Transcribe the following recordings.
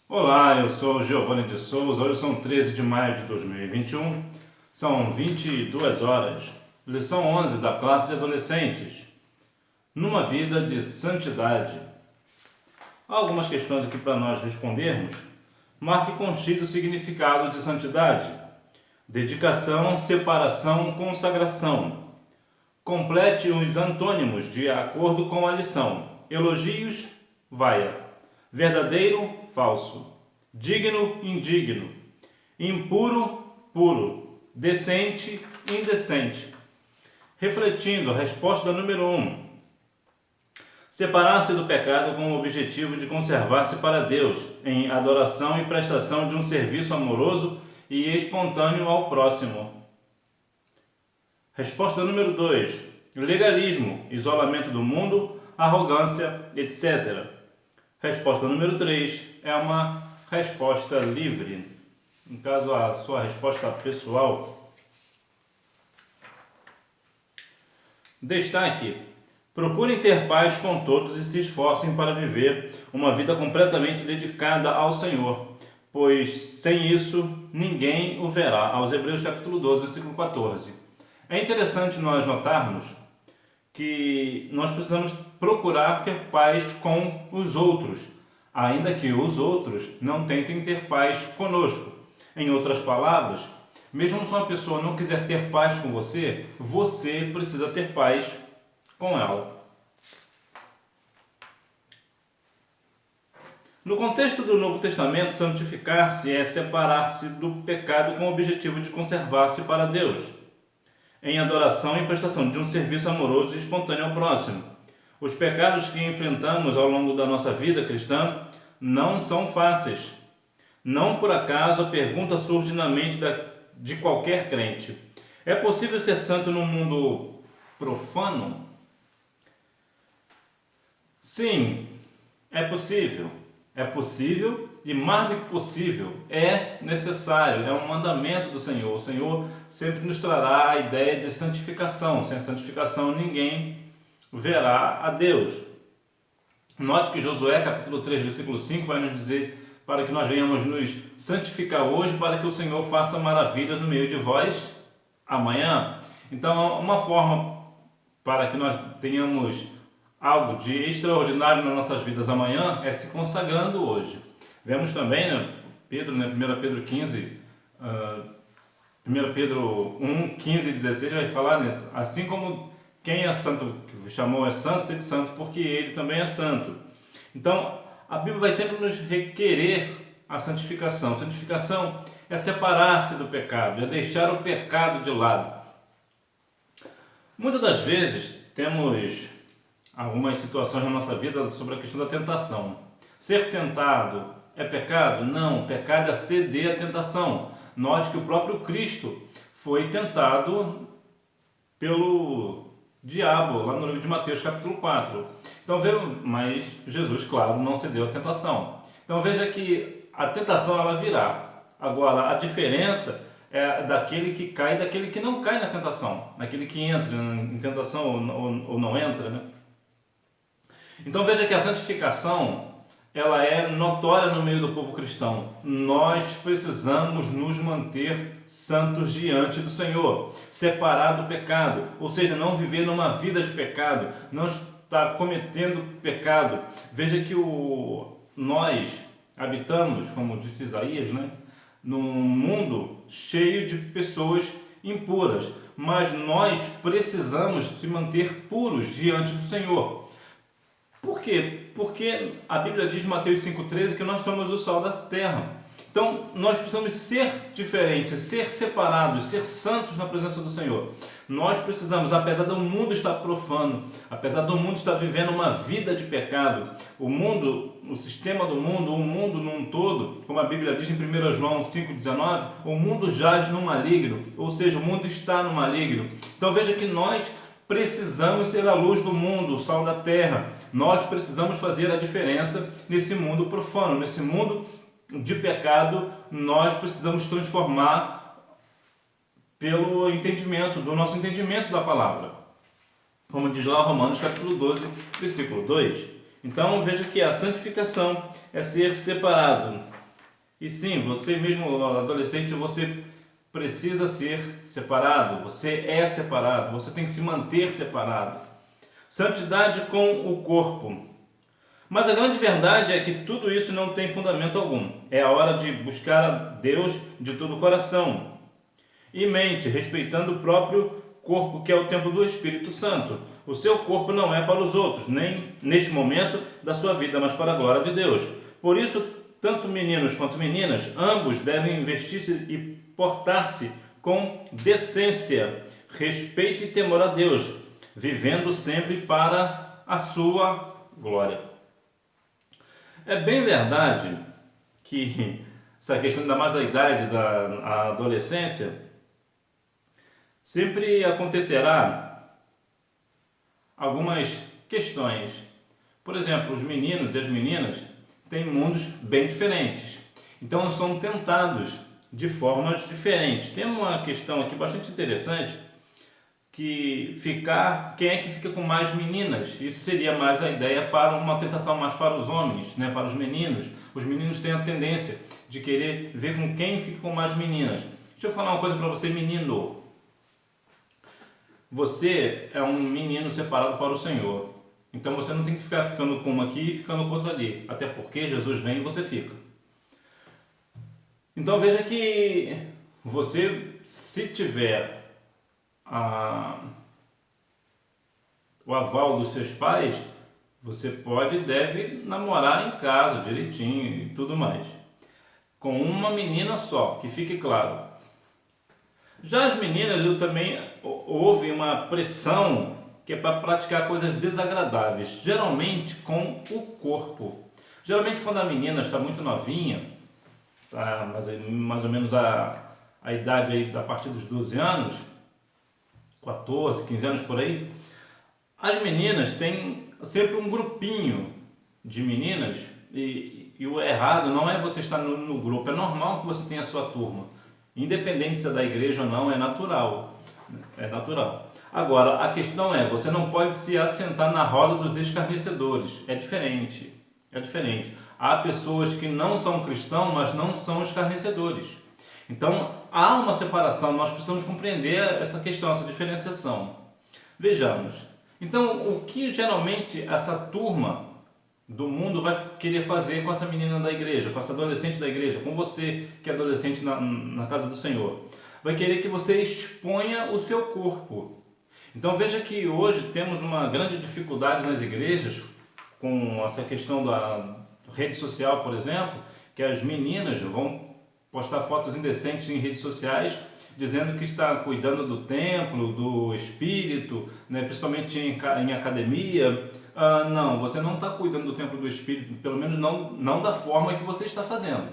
Olá, eu sou Giovanni de Souza. Hoje são 13 de maio de 2021, são 22 horas. Lição 11 da classe de adolescentes. Numa vida de santidade. Há algumas questões aqui para nós respondermos. Marque com X o significado de santidade. Dedicação, separação, consagração. Complete os antônimos de acordo com a lição. Elogios, vaia. Verdadeiro, falso. Digno, indigno. Impuro, puro. Decente, indecente. Refletindo, a resposta número 1. Separar-se do pecado com o objetivo de conservar-se para Deus, em adoração e prestação de um serviço amoroso e espontâneo ao próximo. Resposta número 2. Legalismo, isolamento do mundo, arrogância, etc. Resposta número 3 é uma resposta livre. No caso, a sua resposta pessoal. Destaque: procurem ter paz com todos e se esforcem para viver uma vida completamente dedicada ao Senhor, pois sem isso ninguém o verá. Aos Hebreus capítulo 12, versículo 14. É interessante nós notarmos que nós precisamos procurar ter paz com os outros, ainda que os outros não tentem ter paz conosco. Em outras palavras, mesmo se uma pessoa não quiser ter paz com você, você precisa ter paz com ela. No contexto do Novo Testamento, santificar-se é separar-se do pecado com o objetivo de conservar-se para Deus, em adoração e prestação de um serviço amoroso e espontâneo ao próximo. Os pecados que enfrentamos ao longo da nossa vida cristã não são fáceis. Não por acaso a pergunta surge na mente de qualquer crente: é possível ser santo num mundo profano? Sim, é possível. É possível e, mais do que possível, é necessário, é um mandamento do Senhor. O Senhor sempre nos trará a ideia de santificação. Sem santificação ninguém verá a Deus. Note que Josué capítulo 3, versículo 5 vai nos dizer para que nós venhamos nos santificar hoje, para que o Senhor faça maravilhas no meio de vós amanhã. Então, uma forma para que nós tenhamos algo de extraordinário nas nossas vidas amanhã é se consagrando hoje. Vemos também, Pedro, 1 Pedro 15, 1 Pedro 1, 15 e 16 vai falar nisso. Assim como quem é santo, que chamou é santo, sede santo, porque ele também é santo. Então, a Bíblia vai sempre nos requerer a santificação. Santificação é separar-se do pecado, é deixar o pecado de lado. Muitas das vezes temos algumas situações na nossa vida sobre a questão da tentação. Ser tentado é pecado? Não, pecado é ceder à tentação. Note que o próprio Cristo foi tentado pelo diabo, lá no livro de Mateus capítulo 4. Então, mas Jesus, claro, não cedeu à tentação. Então veja que a tentação ela virá. Agora, a diferença é daquele que cai e daquele que não cai na tentação. Daquele que entra em tentação ou não entra, né? Então veja que a santificação ela é notória no meio do povo cristão. Nós precisamos nos manter santos diante do Senhor, separar do pecado, ou seja, não viver numa vida de pecado, não estar cometendo pecado. Veja que nós habitamos, como disse Isaías, né, num mundo cheio de pessoas impuras, mas nós precisamos se manter puros diante do Senhor. Por quê? Porque a Bíblia diz em Mateus 5,13 que nós somos o sal da terra. Então, nós precisamos ser diferentes, ser separados, ser santos na presença do Senhor. Nós precisamos, apesar do mundo estar profano, apesar do mundo estar vivendo uma vida de pecado, o mundo, o sistema do mundo, o mundo num todo, como a Bíblia diz em 1 João 5,19, o mundo jaz no maligno, ou seja, o mundo está no maligno. Então, veja que nós precisamos ser a luz do mundo, o sal da terra. Nós precisamos fazer a diferença nesse mundo profano, nesse mundo de pecado. Nós precisamos transformar pelo entendimento, do nosso entendimento da palavra. Como diz lá Romanos capítulo 12, versículo 2. Então veja que a santificação é ser separado. E sim, você mesmo, adolescente, você precisa ser separado, você é separado, você tem que se manter separado. Santidade com o corpo. Mas a grande verdade é que tudo isso não tem fundamento algum. É a hora de buscar a Deus de todo o coração e mente, respeitando o próprio corpo, que é o templo do Espírito Santo. O seu corpo não é para os outros, nem neste momento da sua vida, mas para a glória de Deus. Por isso, tanto meninos quanto meninas, ambos devem vestir-se e portar-se com decência, respeito e temor a Deus, vivendo sempre para a sua glória. É bem verdade que essa questão, ainda mais da idade da adolescência, sempre acontecerá algumas questões. Por exemplo, os meninos e as meninas têm mundos bem diferentes, então são tentados de formas diferentes. Tem uma questão aqui bastante interessante, que quem é que fica com mais meninas? Isso seria mais a ideia para uma tentação mais para os homens, né? Para os meninos. Os meninos têm a tendência de querer ver com quem fica com mais meninas. Deixa eu falar uma coisa para você, menino. Você é um menino separado para o Senhor. Então você não tem que ficar ficando com uma aqui e ficando com outra ali. Até porque Jesus vem e você fica. Então veja que você, se tiver o aval dos seus pais, você pode e deve namorar em casa direitinho e tudo mais, com uma menina só, que fique claro. Já as meninas, eu também houve uma pressão que é para praticar coisas desagradáveis, geralmente com o corpo. Geralmente quando a menina está muito novinha, tá, mais ou menos a idade aí a partir dos 12 anos, 14, 15 anos por aí, as meninas têm sempre um grupinho de meninas e o errado não é você estar no grupo, é normal que você tenha a sua turma, independente se é da igreja ou não, é natural, é natural. Agora, a questão é, você não pode se assentar na roda dos escarnecedores, é diferente, é diferente. Há pessoas que não são cristãos, mas não são escarnecedores. Então, há uma separação, nós precisamos compreender essa questão, essa diferenciação. Vejamos. Então, o que geralmente essa turma do mundo vai querer fazer com essa menina da igreja, com essa adolescente da igreja, com você que é adolescente na casa do Senhor? Vai querer que você exponha o seu corpo. Então, veja que hoje temos uma grande dificuldade nas igrejas com essa questão da rede social, por exemplo, que as meninas vão postar fotos indecentes em redes sociais, dizendo que está cuidando do templo, do espírito, né, principalmente em academia. Não, você não está cuidando do templo do espírito, pelo menos não da forma que você está fazendo.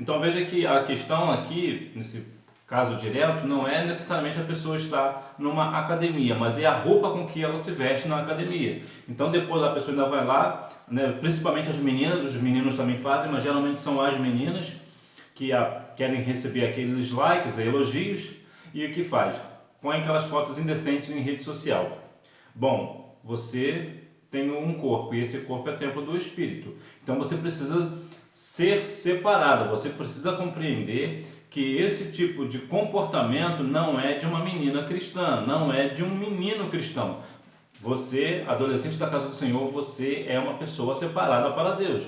Então veja que a questão aqui, nesse caso direto, não é necessariamente a pessoa estar numa academia, mas é a roupa com que ela se veste na academia. Então depois a pessoa ainda vai lá, né, principalmente as meninas, os meninos também fazem, mas geralmente são as meninas que querem receber aqueles likes, elogios, e o que faz? Põe aquelas fotos indecentes em rede social. Bom, você tem um corpo, e esse corpo é templo do Espírito. Então você precisa ser separado, você precisa compreender que esse tipo de comportamento não é de uma menina cristã, não é de um menino cristão. Você, adolescente da casa do Senhor, você é uma pessoa separada para Deus.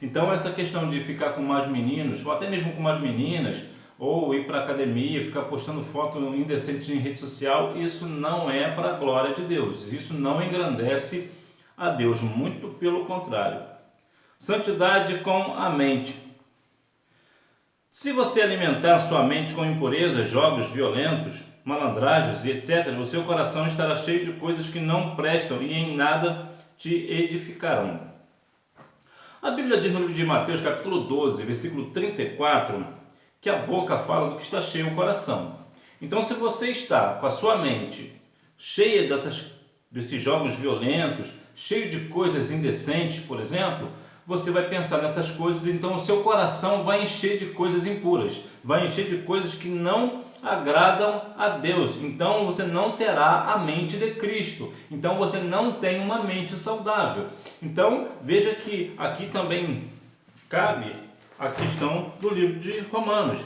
Então essa questão de ficar com mais meninos, ou até mesmo com mais meninas, ou ir para a academia, ficar postando foto indecente em rede social, isso não é para a glória de Deus, isso não engrandece a Deus, muito pelo contrário. Santidade com a mente. Se você alimentar sua mente com impurezas, jogos violentos, malandragens e etc., o seu coração estará cheio de coisas que não prestam e em nada te edificarão. A Bíblia diz no livro de Mateus, capítulo 12, versículo 34, que a boca fala do que está cheio o coração. Então, se você está com a sua mente cheia desses jogos violentos, cheio de coisas indecentes, por exemplo, você vai pensar nessas coisas, então o seu coração vai encher de coisas impuras, vai encher de coisas que não agradam a Deus. Então você não terá a mente de Cristo. Então você não tem uma mente saudável. Então veja que aqui também cabe a questão do livro de Romanos.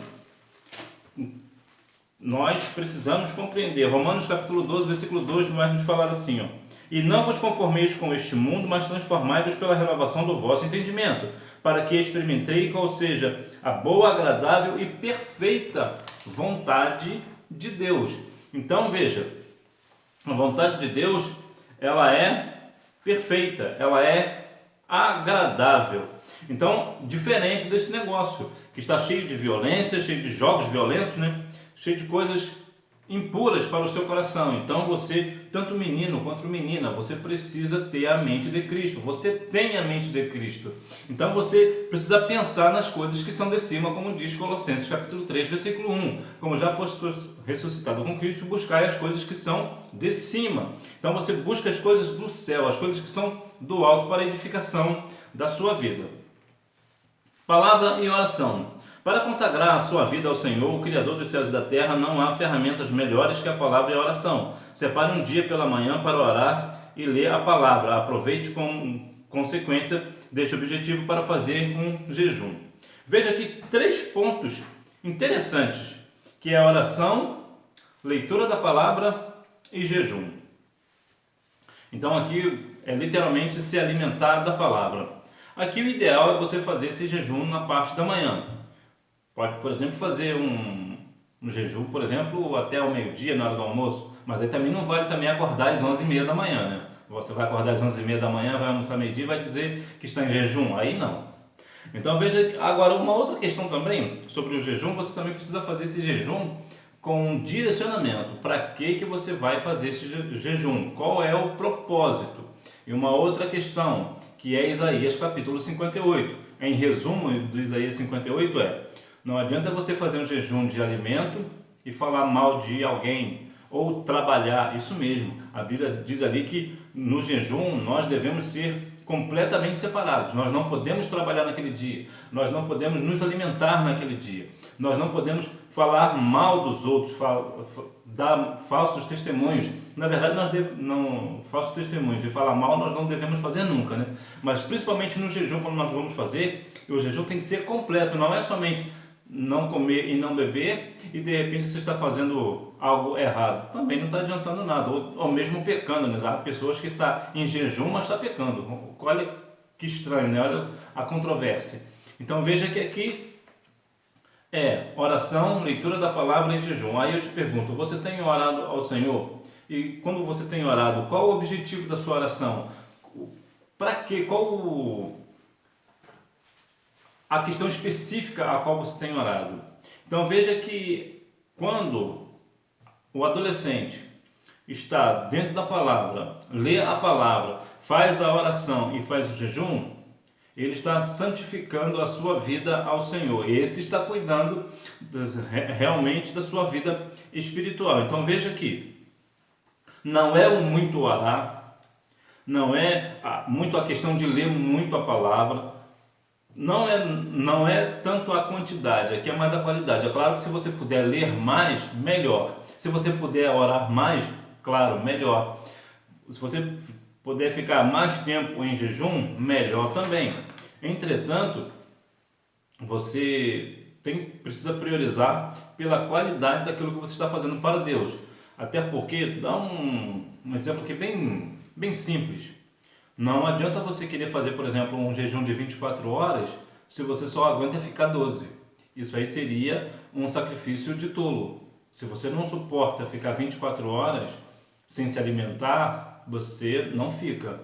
Nós precisamos compreender. Romanos capítulo 12, versículo 2 vai nos falar assim, ó: e não vos conformeis com este mundo, mas transformai-vos pela renovação do vosso entendimento, para que experimentei qual seja a boa, agradável e perfeita vontade de Deus. Então veja, a vontade de Deus, ela é perfeita, ela é agradável. Então, diferente desse negócio que está cheio de violência, cheio de jogos violentos, né? Cheio de coisas impuras para o seu coração. Então você, tanto menino quanto menina, você precisa ter a mente de Cristo. Você tem a mente de Cristo. Então você precisa pensar nas coisas que são de cima, como diz Colossenses capítulo 3, versículo 1. Como já foste ressuscitado com Cristo, buscai as coisas que são de cima. Então você busca as coisas do céu, as coisas que são do alto para a edificação da sua vida. Palavra e oração. Para consagrar a sua vida ao Senhor, o Criador dos céus e da terra, não há ferramentas melhores que a palavra e a oração. Separe um dia pela manhã para orar e ler a palavra. Aproveite com consequência deste objetivo para fazer um jejum. Veja aqui 3 pontos interessantes, que é a oração, leitura da palavra e jejum. Então aqui é literalmente se alimentar da palavra. Aqui o ideal é você fazer esse jejum na parte da manhã. Pode, por exemplo, fazer um jejum, por exemplo, até o meio-dia, na hora do almoço. Mas aí também não vale também acordar às 11h30 da manhã, né? Você vai acordar às 11h30 da manhã, vai almoçar meio-dia e vai dizer que está em jejum. Aí não. Então veja, agora uma outra questão também sobre o jejum, você também precisa fazer esse jejum com um direcionamento. Para que você vai fazer esse jejum? Qual é o propósito? E uma outra questão, que é Isaías capítulo 58. Em resumo do Isaías 58 não adianta você fazer um jejum de alimento e falar mal de alguém, ou trabalhar, isso mesmo. A Bíblia diz ali que no jejum nós devemos ser completamente separados. Nós não podemos trabalhar naquele dia, nós não podemos nos alimentar naquele dia, nós não podemos falar mal dos outros, dar falsos testemunhos. Na verdade, falsos testemunhos e falar mal nós não devemos fazer nunca, né? Mas principalmente no jejum, quando nós vamos fazer, o jejum tem que ser completo, não é somente não comer e não beber e de repente você está fazendo algo errado. Também não está adiantando nada, ou mesmo pecando, né? Há pessoas que estão em jejum, mas está pecando. Olha que estranho, né? Olha a controvérsia. Então veja que aqui é oração, leitura da palavra e jejum. Aí eu te pergunto, você tem orado ao Senhor? E quando você tem orado, qual o objetivo da sua oração? Para quê? Qual a questão específica a qual você tem orado? Então veja que quando o adolescente está dentro da palavra, lê a palavra, faz a oração e faz o jejum, ele está santificando a sua vida ao Senhor. Esse está cuidando realmente da sua vida espiritual. Então veja que não é o muito orar, não é muito a questão de ler muito a palavra, não é tanto a quantidade, aqui é mais a qualidade. É claro que se você puder ler mais, melhor. Se você puder orar mais, claro, melhor. Se você puder ficar mais tempo em jejum, melhor também. Entretanto, você precisa priorizar pela qualidade daquilo que você está fazendo para Deus. Até porque, dá um exemplo aqui bem simples. Não adianta você querer fazer, por exemplo, um jejum de 24 horas se você só aguenta ficar 12. Isso aí seria um sacrifício de tolo. Se você não suporta ficar 24 horas sem se alimentar, você não fica.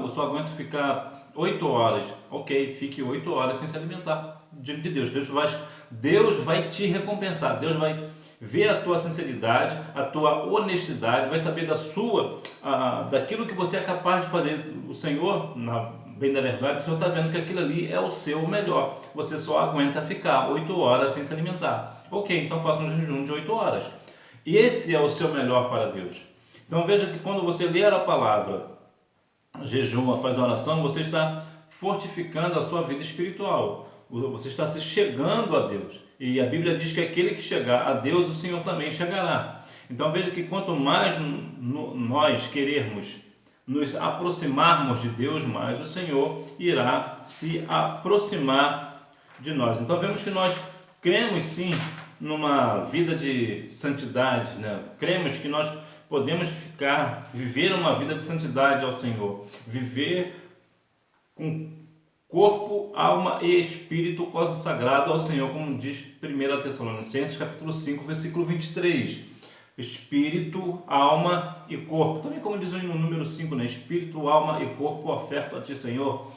Eu só aguento ficar 8 horas. Ok, fique 8 horas sem se alimentar diante de Deus. Deus vai te recompensar. Deus vai ver a tua sinceridade, a tua honestidade, vai saber daquilo que você é capaz de fazer. O Senhor, bem da verdade, o Senhor está vendo que aquilo ali é o seu melhor. Você só aguenta ficar 8 horas sem se alimentar. Ok, então faça um jejum de 8 horas. E esse é o seu melhor para Deus. Então veja que quando você ler a palavra, jejuma, faz oração, você está fortificando a sua vida espiritual. você está se chegando a Deus. E a Bíblia diz que aquele que chegar a Deus, o Senhor também chegará. Então veja que quanto mais nós querermos nos aproximarmos de Deus, mais o Senhor irá se aproximar de nós. Então vemos que nós cremos sim numa vida de santidade, né? Cremos que nós podemos viver uma vida de santidade ao Senhor, viver com corpo, alma e espírito consagrado ao Senhor, como diz 1 Tessalonicenses capítulo 5, versículo 23. Espírito, alma e corpo. Também como diz no número 5, né? Espírito, alma e corpo oferto a Ti, Senhor.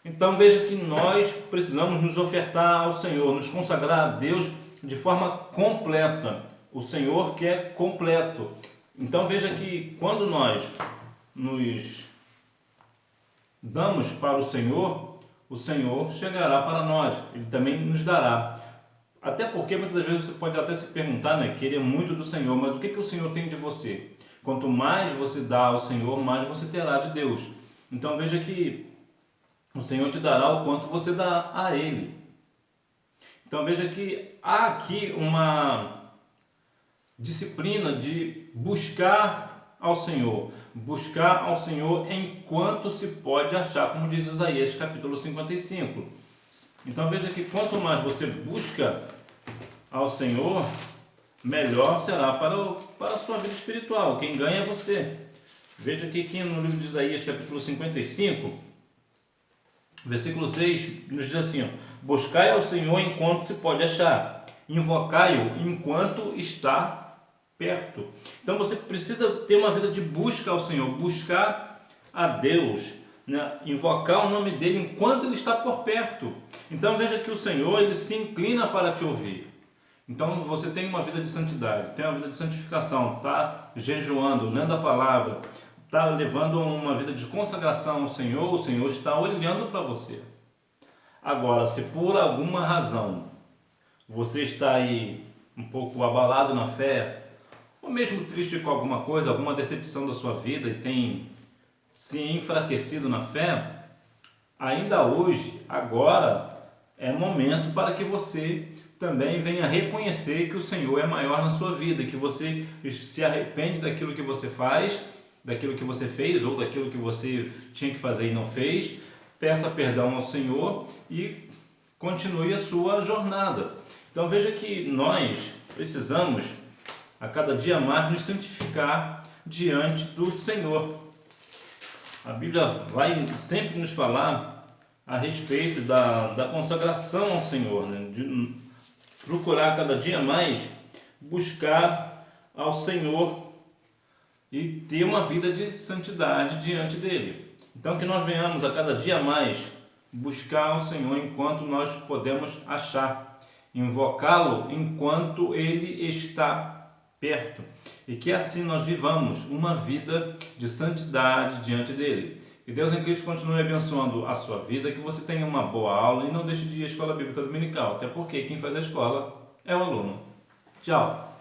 Então veja que nós precisamos nos ofertar ao Senhor, nos consagrar a Deus de forma completa. O Senhor quer completo. Então veja que quando nós nos damos para o Senhor chegará para nós, Ele também nos dará. Até porque muitas vezes você pode até se perguntar, né, querer muito do Senhor, mas o que o Senhor tem de você? Quanto mais você dá ao Senhor, mais você terá de Deus. Então veja que o Senhor te dará o quanto você dá a Ele. Então veja que há aqui uma disciplina de buscar ao Senhor enquanto se pode achar, como diz Isaías capítulo 55. Então veja que quanto mais você busca ao Senhor, melhor será para a sua vida espiritual. Quem ganha é você. Veja que aqui no livro de Isaías capítulo 55, versículo 6, nos diz assim: buscai ao Senhor enquanto se pode achar, invocai-o enquanto está perto. Então você precisa ter uma vida de busca ao Senhor, buscar a Deus, né? Invocar o nome dele enquanto ele está por perto. Então veja que o Senhor, ele se inclina para te ouvir. Então você tem uma vida de santidade, tem uma vida de santificação, está jejuando, lendo a palavra, está levando uma vida de consagração ao Senhor, o Senhor está olhando para você. Agora, se por alguma razão você está aí um pouco abalado na fé, ou mesmo triste com alguma coisa, alguma decepção da sua vida e tem se enfraquecido na fé, ainda hoje, agora, é momento para que você também venha reconhecer que o Senhor é maior na sua vida, que você se arrepende daquilo que você faz, daquilo que você fez ou daquilo que você tinha que fazer e não fez, peça perdão ao Senhor e continue a sua jornada. Então veja que nós precisamos a cada dia mais nos santificar diante do Senhor. A Bíblia vai sempre nos falar a respeito da consagração ao Senhor, né? De procurar cada dia mais buscar ao Senhor e ter uma vida de santidade diante dele. Então que nós venhamos a cada dia mais buscar ao Senhor enquanto nós podemos achar, invocá-lo enquanto ele está perto, e que assim nós vivamos uma vida de santidade diante dele. Que Deus em Cristo continue abençoando a sua vida, que você tenha uma boa aula e não deixe de ir à Escola Bíblica Dominical, até porque quem faz a escola é o aluno. Tchau!